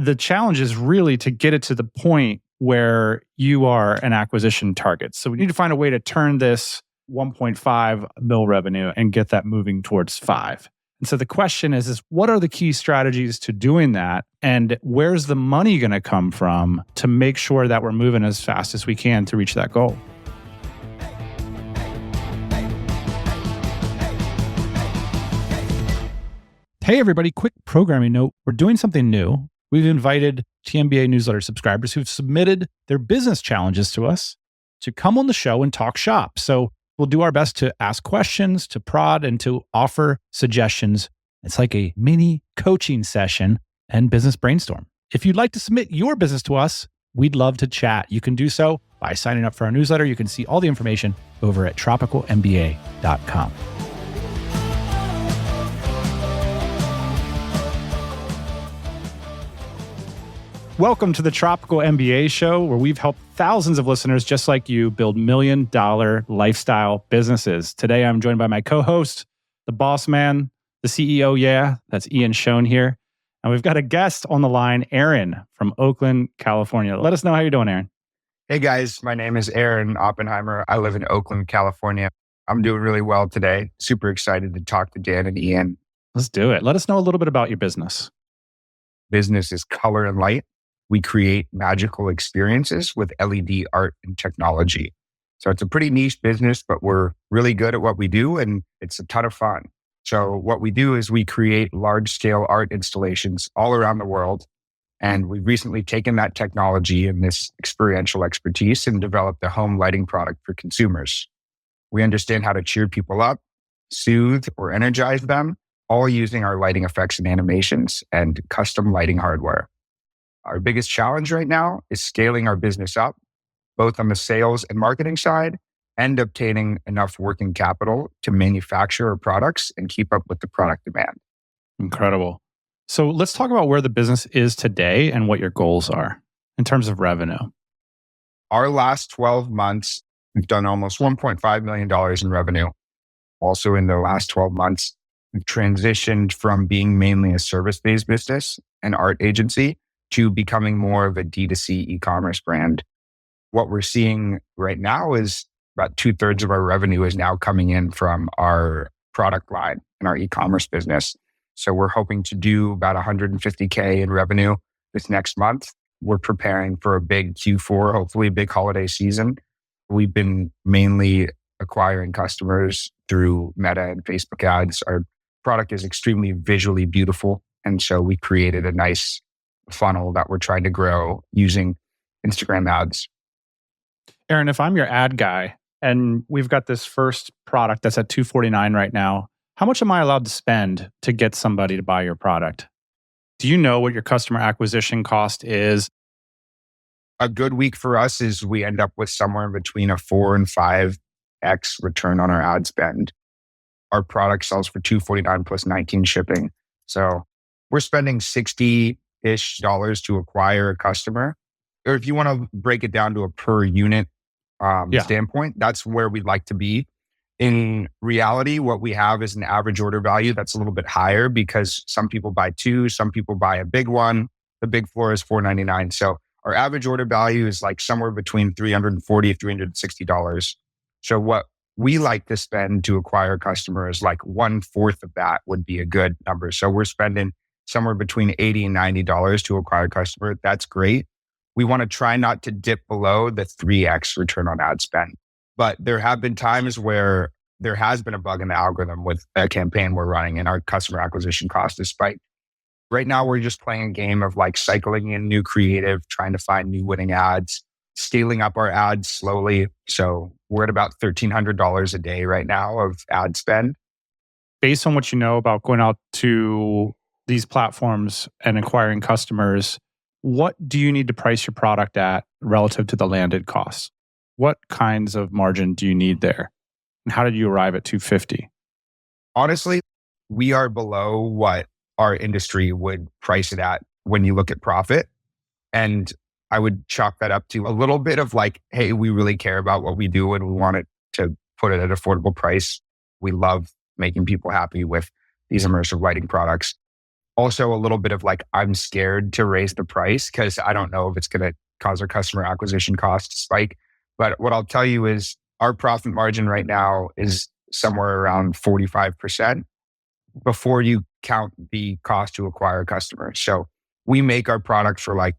The challenge is really to get it to the point where you are an acquisition target. So we need to find a way to turn this 1.5 mil revenue and get that moving towards 5. And so the question is what are the key strategies to doing that? And where's the money going to come from to make sure that we're moving as fast as we can to reach that goal? Hey, everybody, quick programming note. We're doing something new. We've invited TMBA newsletter subscribers who've submitted their business challenges to us to come on the show and talk shop. So we'll do our best to ask questions, to prod, and to offer suggestions. It's like a mini coaching session and business brainstorm. If you'd like to submit your business to us, we'd love to chat. You can do so by signing up for our newsletter. You can see all the information over at tropicalmba.com. Welcome to the Tropical MBA Show, where we've helped thousands of listeners just like you build million-dollar lifestyle businesses. Today, I'm joined by my co-host, the boss man, the CEO, that's Ian Schoen here. And we've got a guest on the line, Aaron from Oakland, California. Let us know how you're doing, Aaron. Hey guys, my name is Aaron Oppenheimer. I live in Oakland, California. I'm doing really well today. Super excited to talk to Dan and Ian. Let's do it. Let us know a little bit about your business. Business is color and light. We create magical experiences with LED art and technology. So it's a pretty niche business, but we're really good at what we do and it's a ton of fun. So what we do is we create large-scale art installations all around the world. And we've recently taken that technology and this experiential expertise and developed a home lighting product for consumers. We understand how to cheer people up, soothe, or energize them, all using our lighting effects and animations and custom lighting hardware. Our biggest challenge right now is scaling our business up, both on the sales and marketing side, and obtaining enough working capital to manufacture our products and keep up with the product demand. Incredible. So let's talk about where the business is today and what your goals are in terms of revenue. Our last 12 months, we've done almost $1.5 million in revenue. Also in the last 12 months, we've transitioned from being mainly a service-based business, an art agency, to becoming more of a D2C E-commerce brand. What we're seeing right now is about 2/3 of our revenue is now coming in from our product line and our e-commerce business. So we're hoping to do about $150K in revenue this next month. We're preparing for a big Q4, hopefully a big holiday season. We've been mainly acquiring customers through Meta and Facebook ads. Our product is extremely visually beautiful. And so we created a nice funnel that we're trying to grow using Instagram ads. Aaron, if I'm your ad guy and we've got this first product that's at $249 right now, how much am I allowed to spend to get somebody to buy your product? Do you know what your customer acquisition cost is? A good week for us is we end up with somewhere between a 4 and 5x return on our ad spend. Our product sells for $249 plus 19 shipping. So we're spending $60-ish to acquire a customer. Or if you want to break it down to a per unit standpoint, that's where we'd like to be. In reality, what we have is an average order value that's a little bit higher because some people buy two, some people buy a big one. The big floor is $499. So our average order value is like somewhere between $340, $360. So what we like to spend to acquire customers, like 1/4 of that would be a good number. So we're spending somewhere between $80 and $90 to acquire a customer. That's great. We want to try not to dip below the 3x return on ad spend. But there have been times where there has been a bug in the algorithm with a campaign we're running and our customer acquisition cost is spiked. Right now, we're just playing a game of like cycling in new creative, trying to find new winning ads, scaling up our ads slowly. So we're at about $1,300 a day right now of ad spend. Based on what you know about going out to these platforms and acquiring customers, what do you need to price your product at relative to the landed costs? What kinds of margin do you need there? And how did you arrive at $250? Honestly, we are below what our industry would price it at when you look at profit. And I would chalk that up to a little bit of like, hey, we really care about what we do and we want it to put it at an affordable price. We love making people happy with these immersive lighting products. Also a little bit of like, I'm scared to raise the price because I don't know if it's going to cause our customer acquisition cost to spike. But what I'll tell you is our profit margin right now is somewhere around 45% before you count the cost to acquire a customer. So we make our product for like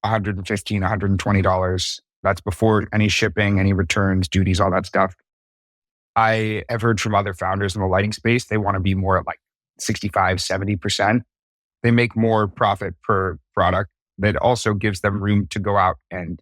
$115, $120. That's before any shipping, any returns, duties, all that stuff. I have heard from other founders in the lighting space, they want to be more at like 65, 70%. They make more profit per product. That also gives them room to go out and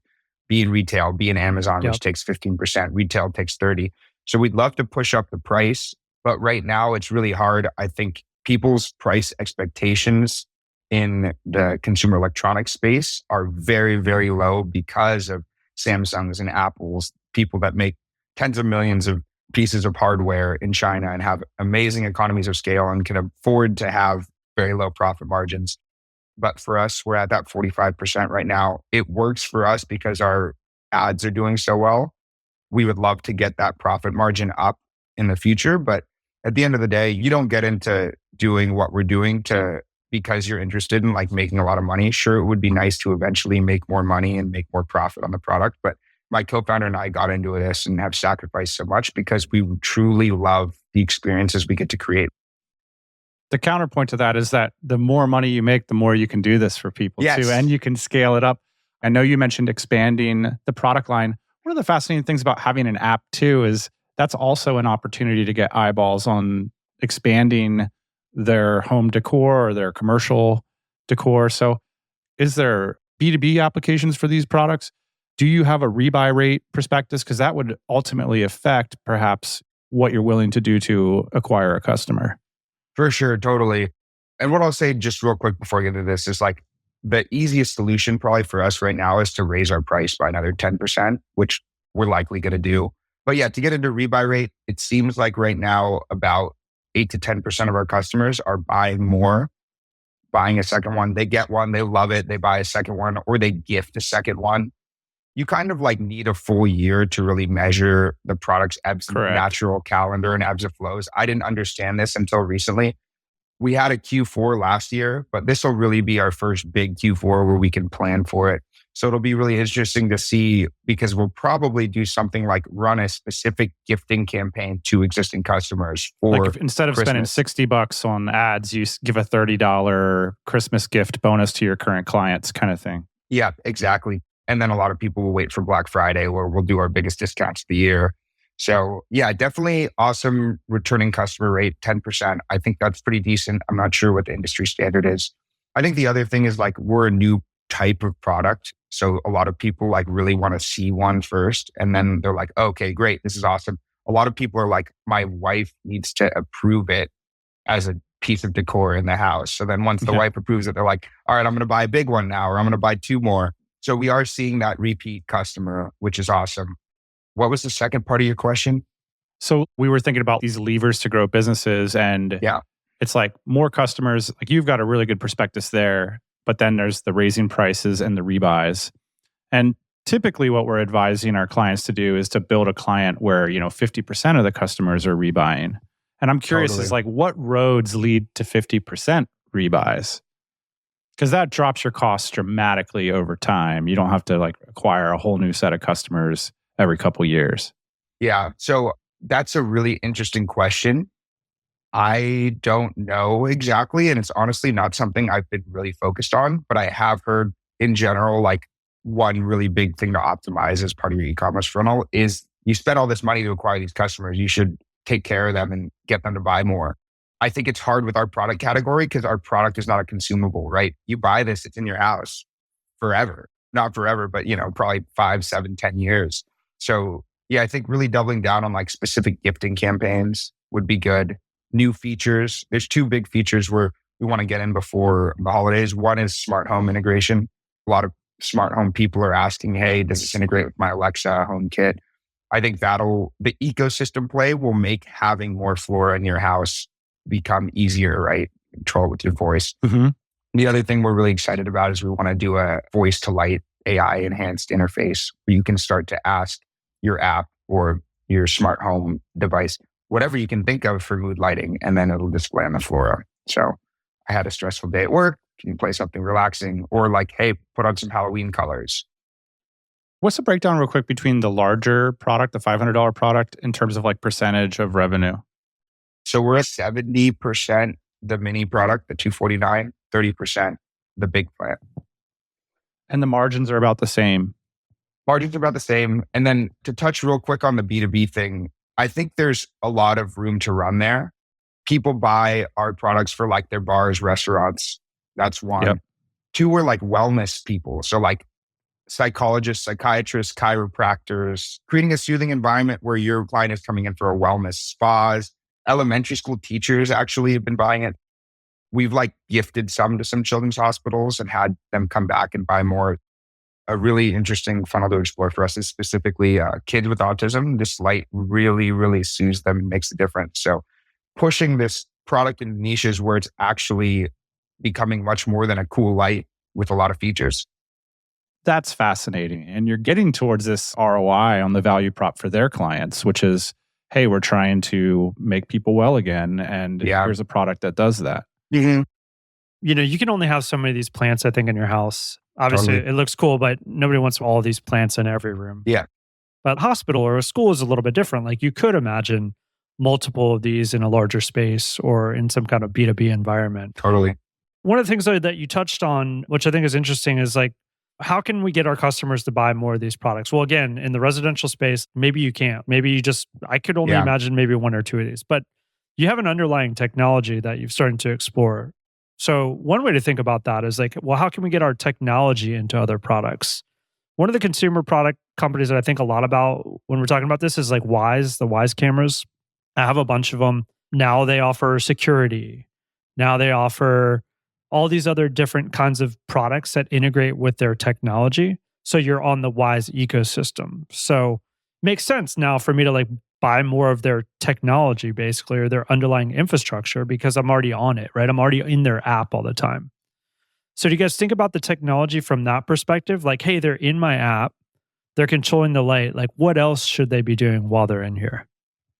be in retail, be in Amazon, which takes 15%. Retail takes 30. So we'd love to push up the price, but right now it's really hard. I think people's price expectations in the consumer electronics space are very, very low because of Samsungs and Apples, people that make tens of millions of pieces of hardware in China and have amazing economies of scale and can afford to have very low profit margins. But for us, we're at that 45% right now. It works for us because our ads are doing so well. We would love to get that profit margin up in the future. But at the end of the day, you don't get into doing what we're doing because you're interested in like making a lot of money. Sure, it would be nice to eventually make more money and make more profit on the product. But my co-founder and I got into this and have sacrificed so much because we truly love the experiences we get to create. The counterpoint to that is that the more money you make, the more you can do this for people too, and you can scale it up. I know you mentioned expanding the product line. One of the fascinating things about having an app too is that's also an opportunity to get eyeballs on expanding their home decor or their commercial decor. So is there B2B applications for these products? Do you have a rebuy rate prospectus? Because that would ultimately affect perhaps what you're willing to do to acquire a customer. For sure, totally. And what I'll say just real quick before I get into this is like the easiest solution probably for us right now is to raise our price by another 10%, which we're likely going to do. But yeah, to get into rebuy rate, it seems like right now about 8 to 10% of our customers are buying more, buying a second one. They get one, they love it, they buy a second one, or they gift a second one. You kind of like need a full year to really measure the product's ebbs and natural calendar and ebbs and flows. I didn't understand this until recently. We had a Q4 last year, but this will really be our first big Q4 where we can plan for it. So it'll be really interesting to see because we'll probably do something like run a specific gifting campaign to existing customers for like if instead of Christmas. spending $60 on ads, you give a $30 Christmas gift bonus to your current clients kind of thing. Yeah, exactly. And then a lot of people will wait for Black Friday where we'll do our biggest discounts of the year. So yeah, definitely awesome returning customer rate, 10%. I think that's pretty decent. I'm not sure what the industry standard is. I think the other thing is like we're a new type of product. So a lot of people like really want to see one first. And then they're like, okay, great. This is awesome. A lot of people are like, my wife needs to approve it as a piece of decor in the house. So then once the wife approves it, they're like, all right, I'm going to buy a big one now, or I'm going to buy 2 more. So we are seeing that repeat customer, which is awesome. What was the second part of your question? So we were thinking about these levers to grow businesses and it's like more customers, like you've got a really good prospectus there, but then there's the raising prices and the rebuys. And typically what we're advising our clients to do is to build a client where, 50% of the customers are rebuying. And I'm curious is like what roads lead to 50% rebuys? Because that drops your costs dramatically over time. You don't have to like acquire a whole new set of customers every couple of years. Yeah. So that's a really interesting question. I don't know exactly. And it's honestly not something I've been really focused on, but I have heard in general, like one really big thing to optimize as part of your e-commerce funnel is you spend all this money to acquire these customers. You should take care of them and get them to buy more. I think it's hard with our product category because our product is not a consumable, right? You buy this, it's in your house forever. Not forever, but probably 5, 7, 10 years. So yeah, I think really doubling down on like specific gifting campaigns would be good. New features. There's 2 big features where we want to get in before the holidays. One is smart home integration. A lot of smart home people are asking, hey, does this integrate with my Alexa HomeKit? I think the ecosystem play will make having more flora in your house become easier, right? Control with your voice. Mm-hmm. The other thing we're really excited about is we want to do a voice to light AI enhanced interface where you can start to ask your app or your smart home device, whatever you can think of for mood lighting, and then it'll display on the flora. So I had a stressful day at work. Can you play something relaxing? Or like, hey, put on some Halloween colors. What's the breakdown real quick between the larger product, the $500 product, in terms of like percentage of revenue? So we're at 70% the mini product, the 249, 30% the big plan. And the margins are about the same. Margins are about the same. And then to touch real quick on the B2B thing, I think there's a lot of room to run there. People buy our products for like their bars, restaurants. That's one. Yep. Two, we're like wellness people. So like psychologists, psychiatrists, chiropractors, creating a soothing environment where your client is coming in for a wellness. Spas, elementary school teachers actually have been buying it. We've like gifted some to some children's hospitals and had them come back and buy more. A really interesting funnel to explore for us is specifically kids with autism. This light really, really soothes them and makes a difference. So pushing this product in niches where it's actually becoming much more than a cool light with a lot of features. That's fascinating. And you're getting towards this ROI on the value prop for their clients, which is, hey, we're trying to make people well again. And here's a product that does that. Mm-hmm. You know, you can only have so many of these plants, I think, in your house. Obviously, It looks cool, but nobody wants all these plants in every room. Yeah. But a hospital or a school is a little bit different. Like you could imagine multiple of these in a larger space or in some kind of B2B environment. Totally. One of the things that you touched on, which I think is interesting, is like, how can we get our customers to buy more of these products? Well, again, in the residential space, maybe you can't. Maybe you just, I could only imagine maybe one or two of these. But you have an underlying technology that you've started to explore. So one way to think about that is like, well, how can we get our technology into other products? One of the consumer product companies that I think a lot about when we're talking about this is like Wyze, the Wyze cameras. I have a bunch of them. Now they offer security. Now they offer all these other different kinds of products that integrate with their technology. So you're on the Wyze ecosystem. So makes sense now for me to like buy more of their technology basically, or their underlying infrastructure, because I'm already on it, right? I'm already in their app all the time. So do you guys think about the technology from that perspective? Like, hey, they're in my app, they're controlling the light. Like what else should they be doing while they're in here?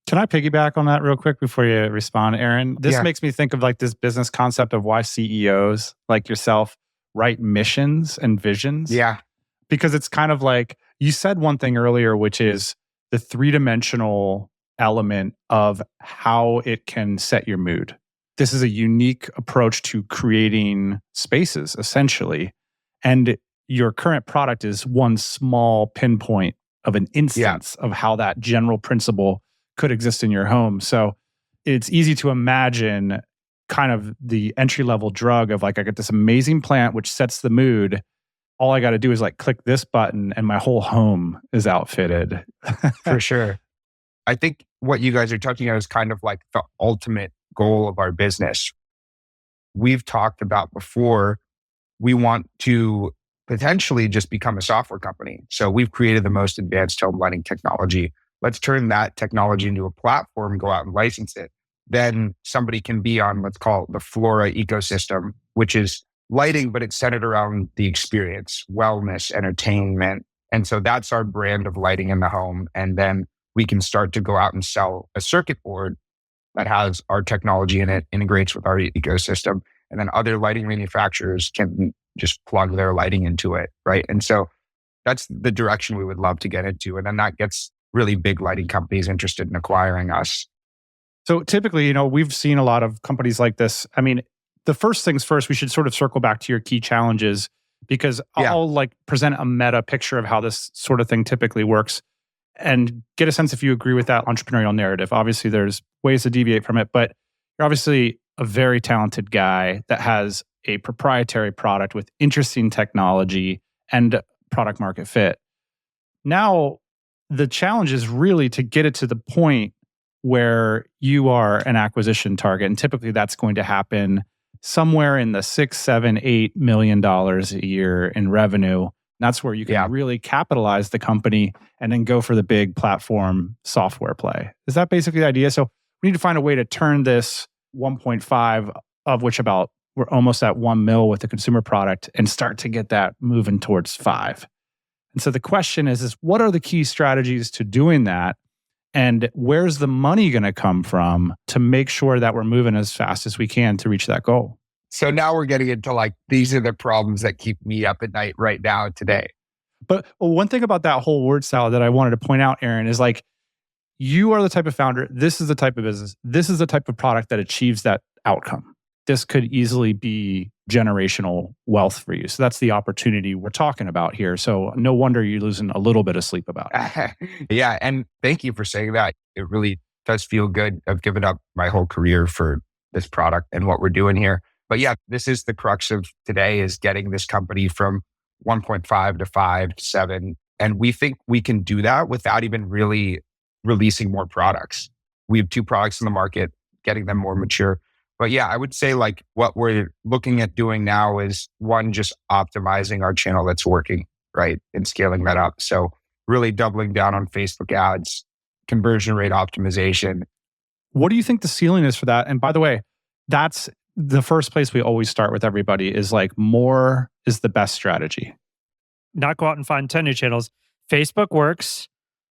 Can I piggyback on that real quick before you respond, Aaron? This makes me think of like this business concept of why CEOs like yourself write missions and visions. Yeah. Because it's kind of like, you said one thing earlier, which is the three-dimensional element of how it can set your mood. This is a unique approach to creating spaces, essentially. And your current product is one small pinpoint of an instance of how that general principle could exist in your home. So it's easy to imagine kind of the entry-level drug of like, I get this amazing plant which sets the mood. All I got to do is like click this button and my whole home is outfitted. For sure. I think what you guys are touching on is kind of like the ultimate goal of our business. We've talked about before, we want to potentially just become a software company. So we've created the most advanced home lighting technology. Let's turn that technology into a platform, go out and license it. Then somebody can be on, let's call it the Flora ecosystem, which is lighting, but it's centered around the experience, wellness, entertainment. And so that's our brand of lighting in the home. And then we can start to go out and sell a circuit board that has our technology in it, integrates with our ecosystem. And then other lighting manufacturers can just plug their lighting into it, right? And so that's the direction we would love to get into. And then that gets really big lighting companies interested in acquiring us. So typically, you know, we've seen a lot of companies like this. I mean, the first things first, we should sort of circle back to your key challenges, because I'll like present a meta picture of how this sort of thing typically works and get a sense if you agree with that entrepreneurial narrative. Obviously, there's ways to deviate from it, but you're obviously a very talented guy that has a proprietary product with interesting technology and product market fit. Now, the challenge is really to get it to the point where you are an acquisition target. And typically that's going to happen somewhere in the $6, $7, $8 million a year in revenue. And that's where you can really capitalize the company and then go for the big platform software play. Is that basically the idea? So we need to find a way to turn this 1.5, of which about we're almost at 1 mil with the consumer product, and start to get that moving towards 5. And so the question is what are the key strategies to doing that? And where's the money going to come from to make sure that we're moving as fast as we can to reach that goal? So now we're getting into like, these are the problems that keep me up at night right now today. But one thing about that whole word salad that I wanted to point out, Aaron, is like, you are the type of founder, this is the type of business, this is the type of product that achieves that outcome. This could easily be generational wealth for you. So that's the opportunity we're talking about here. So no wonder you're losing a little bit of sleep about it. Yeah. And thank you for saying that. It really does feel good. I've given up my whole career for this product and what we're doing here. But yeah, this is the crux of today, is getting this company from 1.5 to 5 to 7. And we think we can do that without even really releasing more products. We have 2 products in the market, getting them more mature. But yeah, I would say like what we're looking at doing now is, one, just optimizing our channel that's working, right? And scaling that up. So really doubling down on Facebook ads, conversion rate optimization. What do you think the ceiling is for that? And by the way, that's the first place we always start with everybody, is like, more is the best strategy. Not go out and find 10 new channels. Facebook works.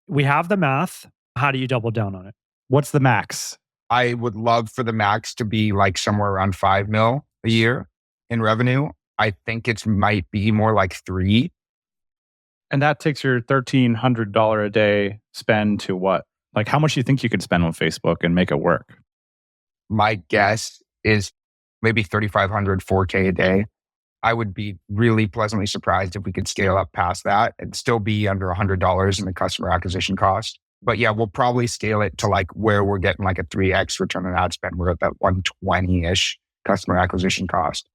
We have the math. How do you double down on it? What's the max? I would love for the max to be like somewhere around 5 mil a year in revenue. I think it might be more like 3. And that takes your $1,300 a day spend to what? Like, how much do you think you could spend on Facebook and make it work? My guess is maybe 3,500, 4K a day. I would be really pleasantly surprised if we could scale up past that and still be under $100 in the customer acquisition cost. But yeah, we'll probably scale it to like where we're getting like a 3x return on ad spend. We're at that 120-ish customer acquisition cost.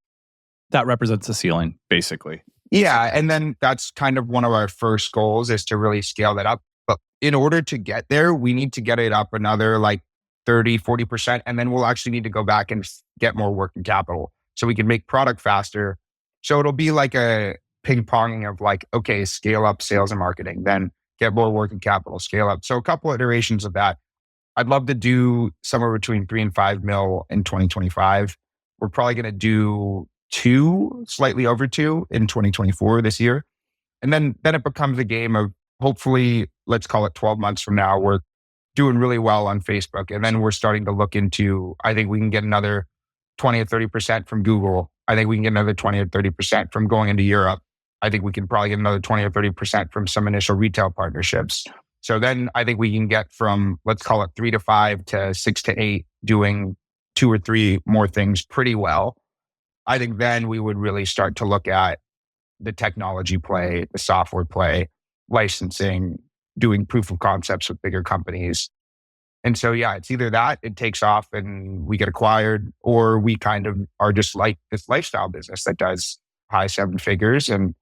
That represents the ceiling, basically. Yeah. And then that's kind of one of our first goals, is to really scale that up. But in order to get there, we need to get it up another like 30, 40%. And then we'll actually need to go back and get more working capital so we can make product faster. So it'll be like a ping-ponging of like, okay, scale up sales and marketing, then get more working capital, scale up. So a couple iterations of that. I'd love to do somewhere between 3 and 5 mil in 2025. We're probably going to do 2, slightly over 2 in 2024 this year. And then it becomes a game of, hopefully, let's call it 12 months from now, we're doing really well on Facebook. And then we're starting to look into, I think we can get another 20 or 30% from Google. I think we can get another 20 or 30% from going into Europe. I think we can probably get another 20 or 30% from some initial retail partnerships. So then I think we can get from, let's call it 3 to 5 to 6 to 8, doing 2 or 3 more things pretty well. I think then we would really start to look at the technology play, the software play, licensing, doing proof of concepts with bigger companies. And so, yeah, it's either that it takes off and we get acquired, or we kind of are just like this lifestyle business that does high 7 figures. And,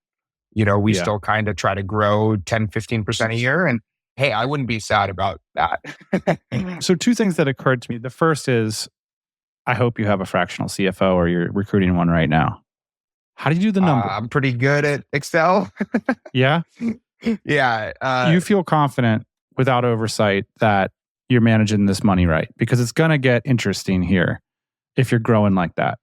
you know, we still kind of try to grow 10, 15% a year. And hey, I wouldn't be sad about that. So 2 things that occurred to me. The first is, I hope you have a fractional CFO or you're recruiting one right now. How do you do the number? I'm pretty good at Excel. Yeah? Yeah. You feel confident without oversight that you're managing this money right? Because it's going to get interesting here if you're growing like that.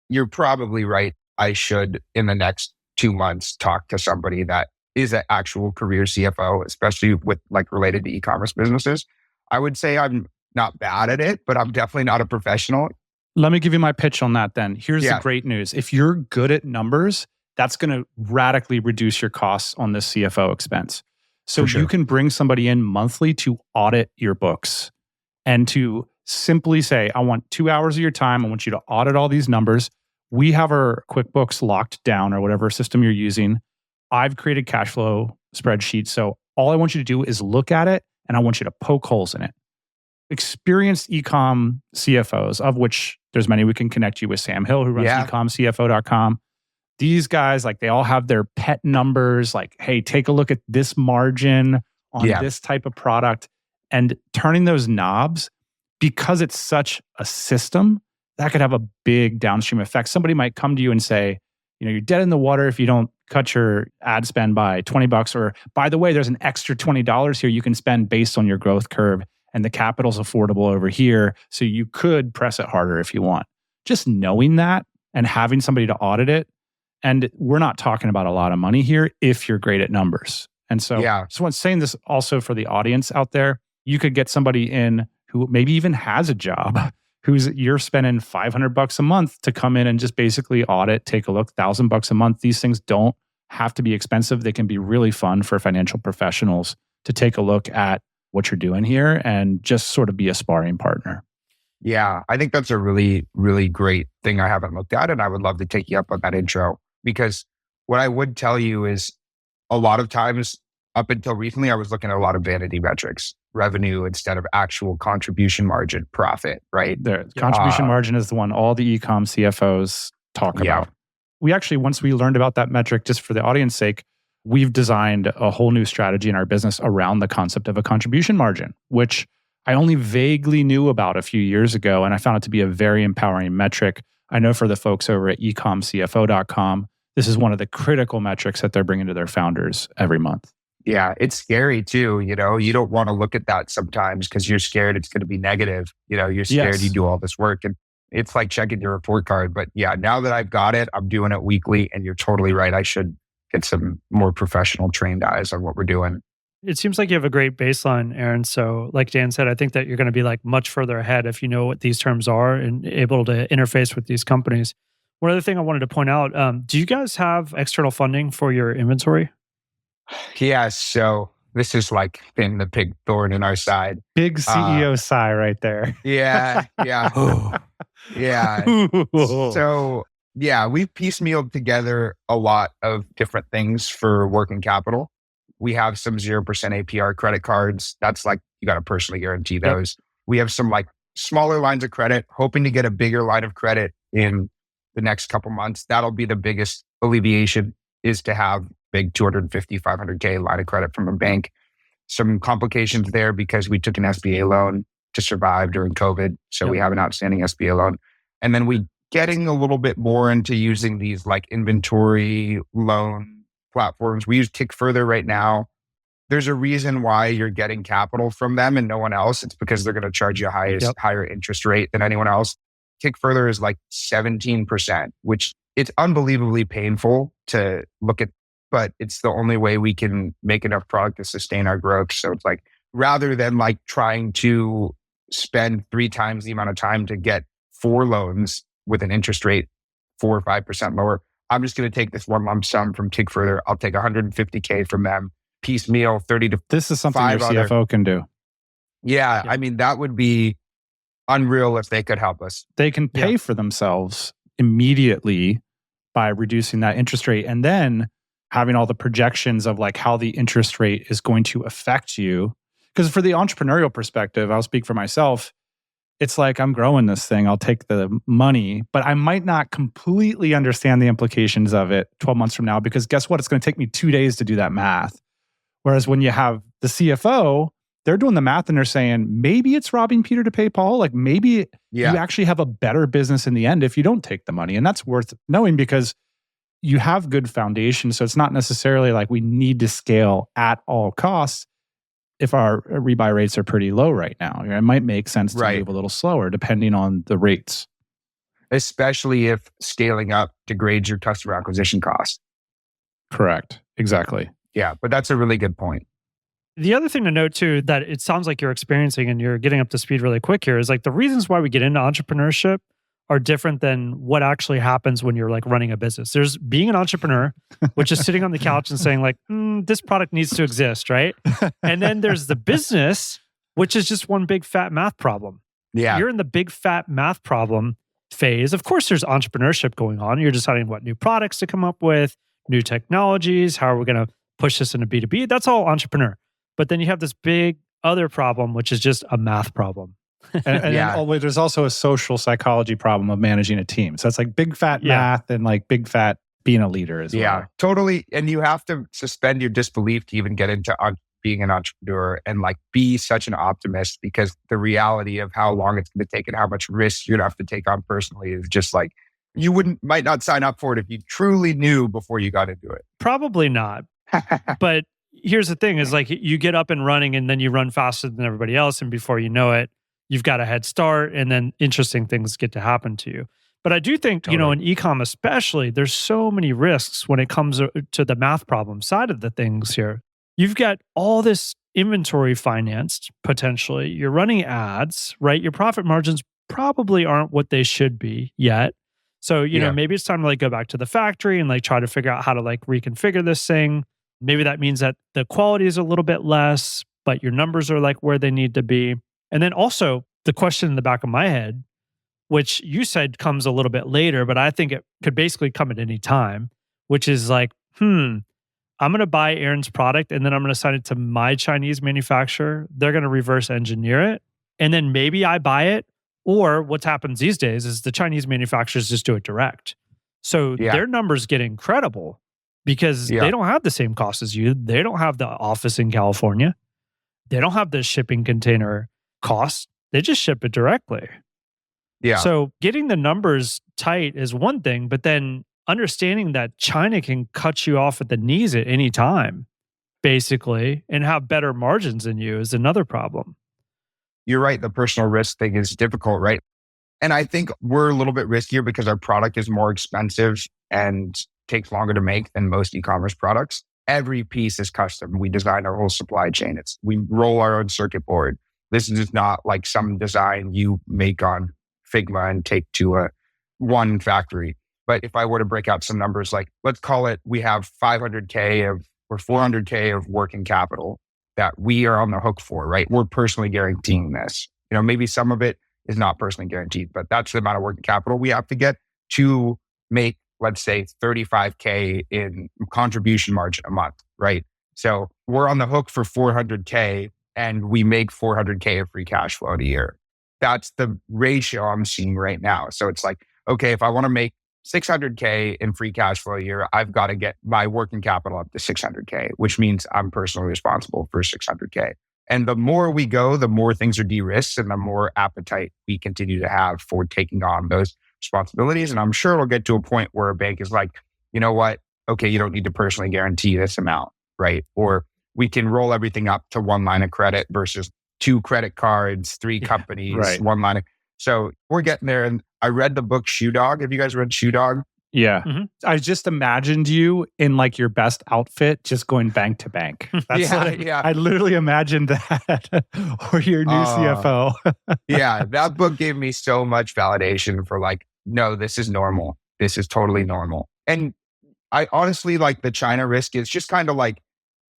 You're probably right. I should, in the next 2 months, talk to somebody that is an actual career CFO, especially with like related to e-commerce businesses. I would say I'm not bad at it, but I'm definitely not a professional. Let me give you my pitch on that then. Here's the great news. If you're good at numbers, that's going to radically reduce your costs on this CFO expense. So you can bring somebody in monthly to audit your books and to simply say, I want 2 hours of your time. I want you to audit all these numbers. We have our QuickBooks locked down, or whatever system you're using. I've created cash flow spreadsheets. So all I want you to do is look at it, and I want you to poke holes in it. Experienced e-com CFOs, of which there's many. We can connect you with Sam Hill, who runs ecomcfo.com. These guys, like, they all have their pet numbers. Like, hey, take a look at this margin on this type of product, and turning those knobs, because it's such a system, that could have a big downstream effect. Somebody might come to you and say, you know, you're dead in the water if you don't cut your ad spend by $20, or by the way, there's an extra $20 here you can spend based on your growth curve, and the capital's affordable over here. So you could press it harder if you want. Just knowing that and having somebody to audit it. And we're not talking about a lot of money here if you're great at numbers. And so, so I'm saying this also for the audience out there. You could get somebody in who maybe even has a job, you're spending $500 a month to come in and just basically audit, take a look, $1,000 a month. These things don't have to be expensive. They can be really fun for financial professionals to take a look at what you're doing here and just sort of be a sparring partner. Yeah, I think that's a really, really great thing I haven't looked at. And I would love to take you up on that intro, because what I would tell you is a lot of times up until recently, I was looking at a lot of vanity metrics, revenue instead of actual contribution margin, profit, right? The contribution margin is the one all the e-com CFOs talk about. We actually, once we learned about that metric, just for the audience sake, we've designed a whole new strategy in our business around the concept of a contribution margin, which I only vaguely knew about a few years ago, and I found it to be a very empowering metric. I know for the folks over at ecomcfo.com, this is one of the critical metrics that they're bringing to their founders every month. Yeah, it's scary too. You don't want to look at that sometimes because you're scared it's going to be negative. You're scared you do all this work, and it's like checking your report card. But yeah, now that I've got it, I'm doing it weekly, and you're totally right. I should get some more professional trained eyes on what we're doing. It seems like you have a great baseline, Aaron. So like Dan said, I think that you're going to be like much further ahead if you know what these terms are and able to interface with these companies. One other thing I wanted to point out, do you guys have external funding for your inventory? Yeah, so this is like been the big thorn in our side. Big CEO sigh right there. Yeah. Yeah. So yeah, we've piecemealed together a lot of different things for working capital. We have some 0% APR credit cards. That's like, you got to personally guarantee those. Yep. We have some like smaller lines of credit, hoping to get a bigger line of credit in the next couple months. That'll be the biggest alleviation, is to have big 250, 500K line of credit from a bank. Some complications there because we took an SBA loan to survive during COVID. So we have an outstanding SBA loan. And then we getting a little bit more into using these like inventory loan platforms. We use Kick Further right now. There's a reason why you're getting capital from them and no one else. It's because they're going to charge you a higher interest rate than anyone else. Kick Further is like 17%, which it's unbelievably painful to look at, but it's the only way we can make enough product to sustain our growth. So it's like, rather than like trying to spend 3 times the amount of time to get 4 loans with an interest rate 4 or 5% lower, I'm just going to take this one lump sum from Kick Further. I'll take 150K from them, piecemeal 30 to This is something your CFO can do. Yeah, I mean, that would be unreal if they could help us. They can pay for themselves immediately by reducing that interest rate, and then having all the projections of like how the interest rate is going to affect you. Because for the entrepreneurial perspective, I'll speak for myself. It's like, I'm growing this thing. I'll take the money, but I might not completely understand the implications of it 12 months from now, because guess what? It's going to take me 2 days to do that math. Whereas when you have the CFO, they're doing the math and they're saying, maybe it's robbing Peter to pay Paul. Like maybe you actually have a better business in the end if you don't take the money. And that's worth knowing because you have good foundation. So it's not necessarily like we need to scale at all costs. If our rebuy rates are pretty low right now, it might make sense to move a little slower depending on the rates. Especially if scaling up degrades your customer acquisition cost. Correct. Exactly. Yeah, but that's a really good point. The other thing to note too, that it sounds like you're experiencing and you're getting up to speed really quick here, is like the reasons why we get into entrepreneurship are different than what actually happens when you're like running a business. There's being an entrepreneur, which is sitting on the couch and saying like, this product needs to exist, right? And then there's the business, which is just one big fat math problem. Yeah. You're in the big fat math problem phase. Of course, there's entrepreneurship going on. You're deciding what new products to come up with, new technologies, how are we going to push this into B2B? That's all entrepreneur. But then you have this big other problem, which is just a math problem. And then there's also a social psychology problem of managing a team. So it's like big fat math and like big fat being a leader as well. Yeah, totally. And you have to suspend your disbelief to even get into being an entrepreneur and like be such an optimist, because the reality of how long it's going to take and how much risk you'd have to take on personally is just like, you might not sign up for it if you truly knew before you got into it. Probably not. But here's the thing is like you get up and running and then you run faster than everybody else. And before you know it, you've got a head start and then interesting things get to happen to you. But I do think, in e-com especially, there's so many risks when it comes to the math problem side of the things here. You've got all this inventory financed, potentially. You're running ads, right? Your profit margin's probably aren't what they should be yet. So, Yeah. maybe it's time to like go back to the factory and like try to figure out how to like reconfigure this thing. Maybe that means that the quality is a little bit less, but your numbers are like where they need to be. And then also the question in the back of my head, which you said comes a little bit later, but I think it could basically come at any time, which is like, I'm going to buy Aaron's product and then I'm going to send it to my Chinese manufacturer. They're going to reverse engineer it. And then maybe I buy it. Or what happens these days is the Chinese manufacturers just do it direct. So their numbers get incredible because they don't have the same cost as you. They don't have the office in California. They don't have the shipping container cost. They just ship it directly. Yeah. So getting the numbers tight is one thing, but then understanding that China can cut you off at the knees at any time, basically, and have better margins than you is another problem. You're right. The personal risk thing is difficult, right? And I think we're a little bit riskier because our product is more expensive and takes longer to make than most e-commerce products. Every piece is custom. We design our whole supply chain. We roll our own circuit board. This is not like some design you make on Figma and take to one factory. But if I were to break out some numbers, like let's call it, we have 500K or 400K of working capital that we are on the hook for, right? We're personally guaranteeing this. Maybe some of it is not personally guaranteed, but that's the amount of working capital we have to get to make, let's say, 35K in contribution margin a month, right? So we're on the hook for 400K and we make 400K of free cash flow in a year. That's the ratio I'm seeing right now. So it's like, okay, if I want to make 600K in free cash flow a year, I've got to get my working capital up to 600K, which means I'm personally responsible for 600K. And the more we go, the more things are de-risked and the more appetite we continue to have for taking on those responsibilities. And I'm sure it'll get to a point where a bank is like, you know what? Okay, you don't need to personally guarantee this amount, right? Or we can roll everything up to one line of credit versus 2 credit cards, 3 companies, right. one line of... So we're getting there. And I read the book Shoe Dog. Have you guys read Shoe Dog? Yeah. Mm-hmm. I just imagined you in like your best outfit, just going bank to bank. That's I literally imagined that. Or your new CFO. Yeah. That book gave me so much validation for like, no, this is normal. This is totally normal. And I honestly like the China risk is just kind of like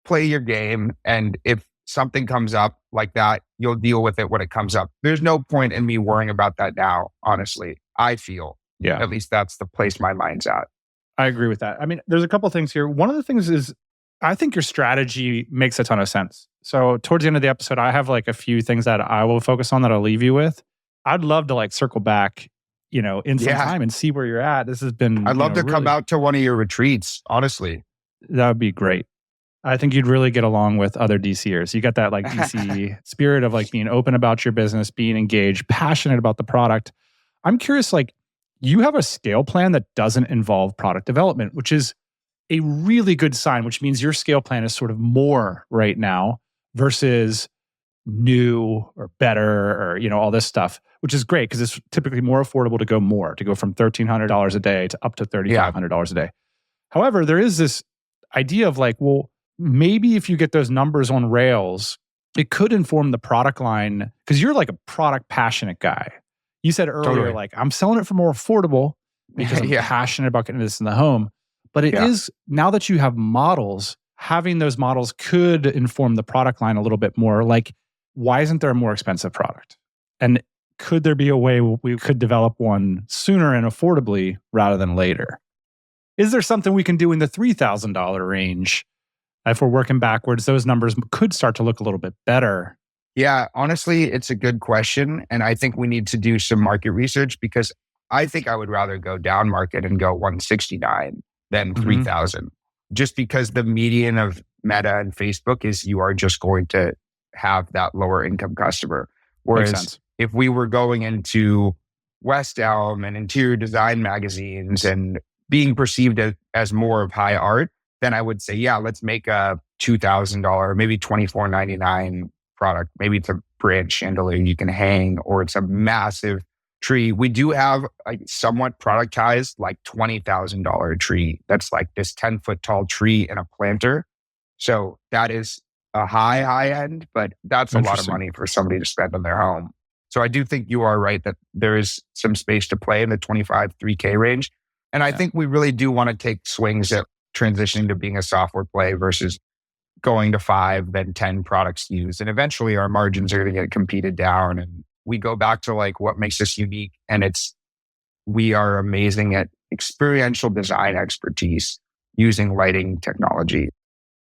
play your game. And if something comes up like that, you'll deal with it when it comes up. There's no point in me worrying about that now, honestly. I feel. Yeah. At least that's the place my mind's at. I agree with that. I mean, there's a couple of things here. One of the things is I think your strategy makes a ton of sense. So towards the end of the episode, I have like a few things that I will focus on that I'll leave you with. I'd love to like circle back, in some time and see where you're at. This has been... I'd love to come out to one of your retreats, honestly. That would be great. I think you'd really get along with other DCers. You got that like DC spirit of like being open about your business, being engaged, passionate about the product. I'm curious, like, you have a scale plan that doesn't involve product development, which is a really good sign, which means your scale plan is sort of more right now versus new or better or, all this stuff, which is great because it's typically more affordable to go from $1,300 a day to up to $3,500 a day. However, there is this idea of like, well, maybe if you get those numbers on rails, it could inform the product line because you're like a product passionate guy. You said earlier, like, I'm selling it for more affordable because I'm passionate about getting this in the home. But it is, now that you have models, having those models could inform the product line a little bit more. Like, why isn't there a more expensive product? And could there be a way we could develop one sooner and affordably rather than later? Is there something we can do in the $3,000 range? If we're working backwards, those numbers could start to look a little bit better. Yeah, honestly, it's a good question. And I think we need to do some market research because I think I would rather go down market and go 169 than 3,000. Just because the median of Meta and Facebook is you are just going to have that lower income customer. Whereas if we were going into West Elm and interior design magazines and being perceived as more of high art, then I would say, yeah, let's make a $2,000, maybe $24.99 product. Maybe it's a branch chandelier you can hang, or it's a massive tree. We do have a somewhat productized, like $20,000 tree. That's like this 10-foot tall tree and a planter. So that is a high end, but that's a lot of money for somebody to spend on their home. So I do think you are right that there is some space to play in the 25, 3K range. And I think we really do want to take swings at transitioning to being a software play versus going to 5, then 10 products used. And eventually our margins are going to get competed down. And we go back to like what makes us unique. And we are amazing at experiential design expertise using lighting technology.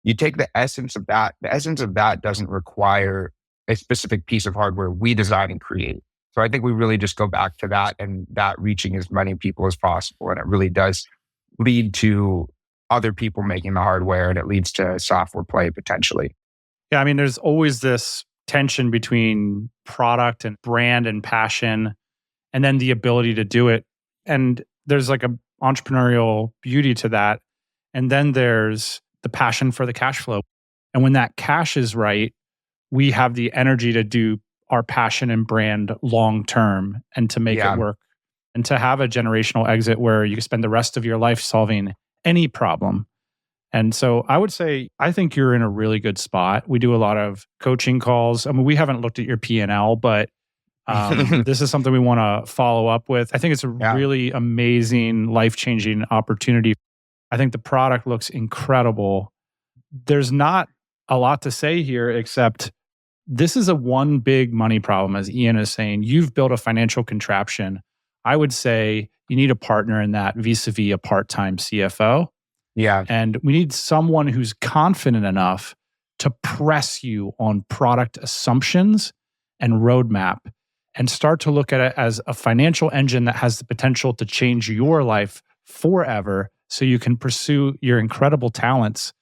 You take the essence of that. The essence of that doesn't require a specific piece of hardware we design and create. So I think we really just go back to that and that reaching as many people as possible. And it really does lead to other people making the hardware, and it leads to software play potentially. Yeah, I mean, there's always this tension between product and brand and passion, and then the ability to do it. And there's like a entrepreneurial beauty to that. And then there's the passion for the cash flow. And when that cash is right, we have the energy to do our passion and brand long term and to make it work and to have a generational exit where you spend the rest of your life solving any problem. And so I would say, I think you're in a really good spot. We do a lot of coaching calls. I mean, we haven't looked at your P&L, but this is something we want to follow up with. I think it's a really amazing, life-changing opportunity. I think the product looks incredible. There's not a lot to say here, except this is a one big money problem, as Ian is saying. You've built a financial contraption. I would say you need a partner in that vis-a-vis a part-time CFO. Yeah. And we need someone who's confident enough to press you on product assumptions and roadmap and start to look at it as a financial engine that has the potential to change your life forever so you can pursue your incredible talents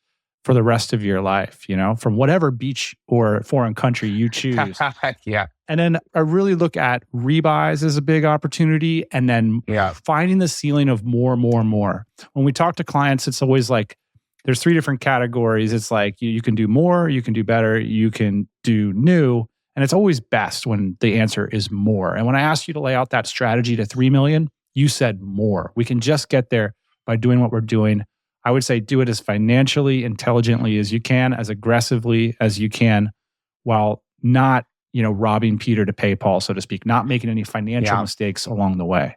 for the rest of your life, from whatever beach or foreign country you choose. Yeah. And then I really look at rebuys as a big opportunity, and then finding the ceiling of more. When we talk to clients, it's always like, there's 3 different categories. It's like, you can do more, you can do better, you can do new. And it's always best when the answer is more. And when I asked you to lay out that strategy to 3 million, you said more. We can just get there by doing what we're doing. I would say do it as financially intelligently as you can, as aggressively as you can, while not, robbing Peter to pay Paul, so to speak, not making any financial mistakes along the way.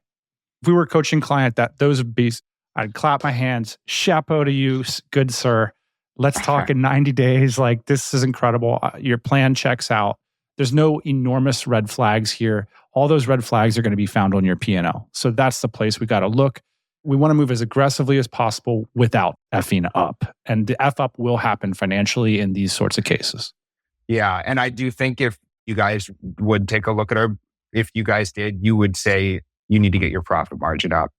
If we were a coaching client, those would be, I'd clap my hands, chapeau to you, good sir. Let's talk in 90 days. Like, this is incredible. Your plan checks out. There's no enormous red flags here. All those red flags are going to be found on your P&L. So that's the place we got to look. We want to move as aggressively as possible without effing up. And the F up will happen financially in these sorts of cases. Yeah. And I do think if you guys would take a look at if you guys did, you would say you need to get your profit margin up.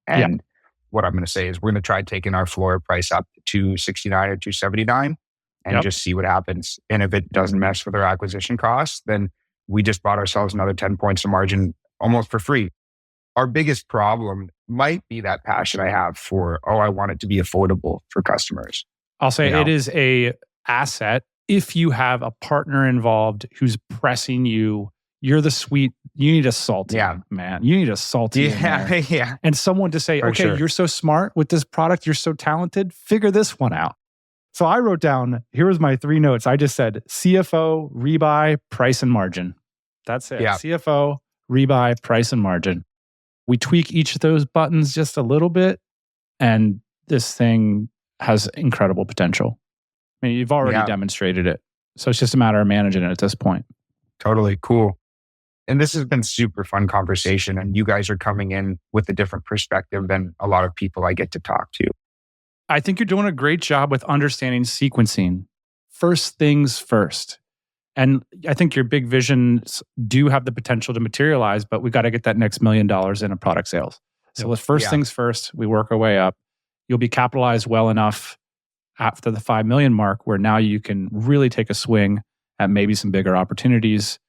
And what I'm going to say is we're going to try taking our floor price up to $269 or $279 and just see what happens. And if it doesn't mess with our acquisition costs, then we just bought ourselves another 10 points of margin almost for free. Our biggest problem might be that passion I have for, I want it to be affordable for customers. I'll say it is a asset if you have a partner involved who's pressing you. You're the sweet, you need a salty man. You need a salty Yeah. And someone to say, you're so smart with this product, you're so talented, figure this one out. So I wrote down, here was my 3 notes. I just said CFO, rebuy, price and margin. That's it. CFO, rebuy, price and margin. We tweak each of those buttons just a little bit, and this thing has incredible potential. I mean, you've already demonstrated it. So it's just a matter of managing it at this point. Totally. Cool. And this has been super fun conversation. And you guys are coming in with a different perspective than a lot of people I get to talk to. I think you're doing a great job with understanding sequencing. First things first. And I think your big visions do have the potential to materialize, but we got to get that next $1 million in product sales. So let's first things first, we work our way up. You'll be capitalized well enough after the 5 million mark where now you can really take a swing at maybe some bigger opportunities.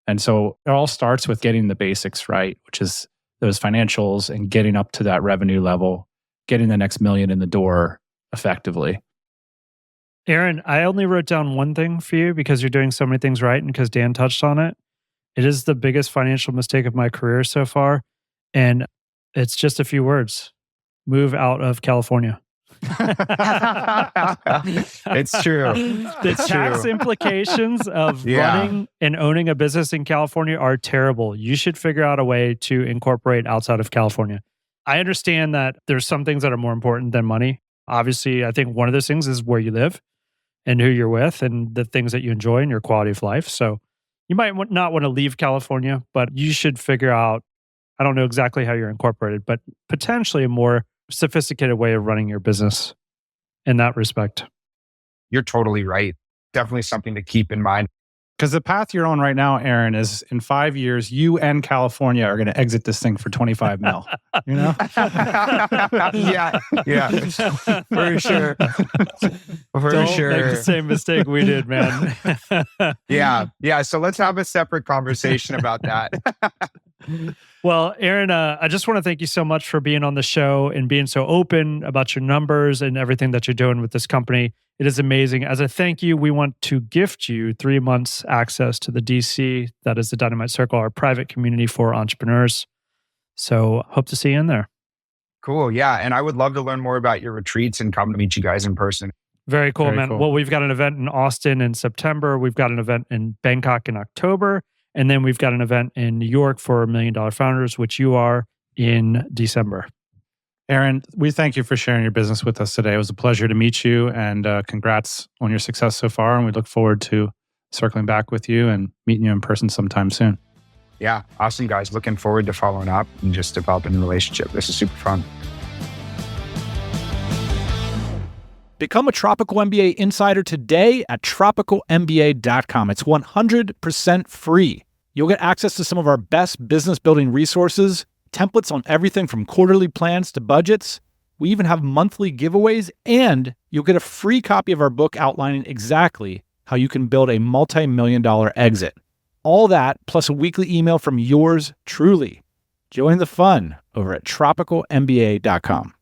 And so it all starts with getting the basics right, which is those financials and getting up to that revenue level, getting the next $1 million in the door effectively. Aaron, I only wrote down one thing for you because you're doing so many things right and because Dan touched on it. It is the biggest financial mistake of my career so far. And it's just a few words. Move out of California. It's true. The tax implications of running and owning a business in California are terrible. You should figure out a way to incorporate outside of California. I understand that there's some things that are more important than money. Obviously, I think one of those things is where you live and who you're with and the things that you enjoy and your quality of life. So you might not want to leave California, but you should figure out, I don't know exactly how you're incorporated, but potentially a more sophisticated way of running your business in that respect. You're totally right. Definitely something to keep in mind. Because the path you're on right now, Aaron, is in 5 years, you and California are going to exit this thing for 25 mil. You know? Yeah, for sure. Don't make the same mistake we did, man. Yeah. So let's have a separate conversation about that. Well, Aaron, I just want to thank you so much for being on the show and being so open about your numbers and everything that you're doing with this company. It is amazing. As a thank you, we want to gift you 3 months access to the DC, that is the Dynamite Circle, our private community for entrepreneurs. So hope to see you in there. Cool. Yeah. And I would love to learn more about your retreats and come to meet you guys in person. Very cool, man. Cool. Well, we've got an event in Austin in September. We've got an event in Bangkok in October. And then we've got an event in New York for $1 Million Founders, which you are, in December. Aaron, we thank you for sharing your business with us today. It was a pleasure to meet you, and congrats on your success so far. And we look forward to circling back with you and meeting you in person sometime soon. Yeah. Awesome, guys. Looking forward to following up and just developing a relationship. This is super fun. Become a Tropical MBA insider today at tropicalmba.com. It's 100% free. You'll get access to some of our best business building resources, templates on everything from quarterly plans to budgets. We even have monthly giveaways, and you'll get a free copy of our book outlining exactly how you can build a multi-million-dollar exit. All that plus a weekly email from yours truly. Join the fun over at tropicalmba.com.